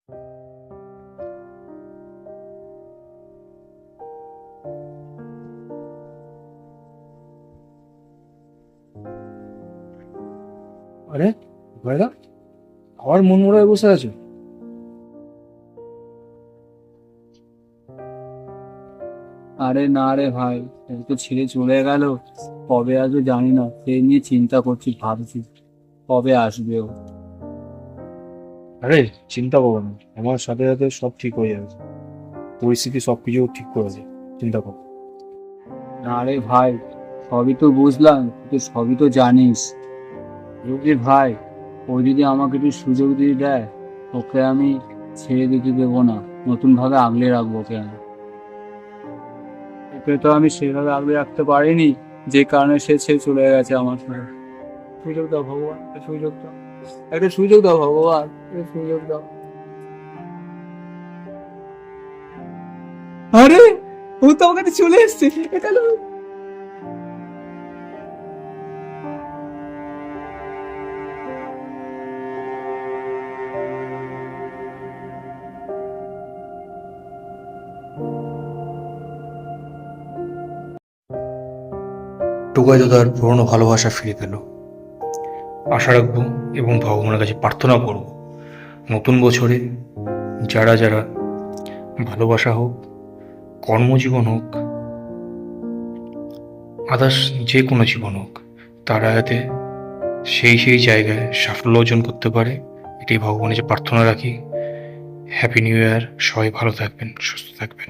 আরে ভাইরা, আবার মন মরা হয়ে বসে আছো? আরে না রে ভাই, এই তো ছেড়ে চলে গেল। কবে আসবে জানি না, সেই নিয়ে চিন্তা করছি, ভাবছি কবে আসবে ও। আরে চিন্তা করো না, আমার সাথে সাথে সব ঠিক হয়ে যাবে। পরিস্থিতি সবকিছু ঠিক করে দেবে, চিন্তা করো। না রে ভাই, সবই তো বুঝলাম, তুই তো সবই তো জানিস। বুঝলি ভাই, ও যদি আমাকে একটু সুযোগ দিয়ে দেয়, ওকে আমি ছেড়ে দিতে দেবো না, নতুন ভাবে আগলে রাখবো ওকে আমি। ওকে তো আমি সেভাবে আগলে রাখতে পারিনি, যে কারণে সে ছেড়ে চলে গেছে আমার সাথে। সুযোগ দাও ভগবান, একটা সুযোগ দাও, একটা সুযোগ দাও ভগবান, একটা সুযোগ দাও। আরে, ও তো আমার কাছে চলে এসছে, এটা হলো। টোকাই তো তার পুরনো ভালোবাসা ফিরে পেল। আশা রাখবো এবং ভগবানের কাছে প্রার্থনা করব, নতুন বছরে যারা যারা ভালোবাসা হোক, কর্মজীবন হোক, আদার্স যে কোনো জীবন হোক, তারা যাতে সেই সেই জায়গায় সাফল্য অর্জন করতে পারে, এটাই ভগবানের কাছে প্রার্থনা রাখি। হ্যাপি নিউ ইয়ার, সবাই ভালো থাকবেন, সুস্থ থাকবেন।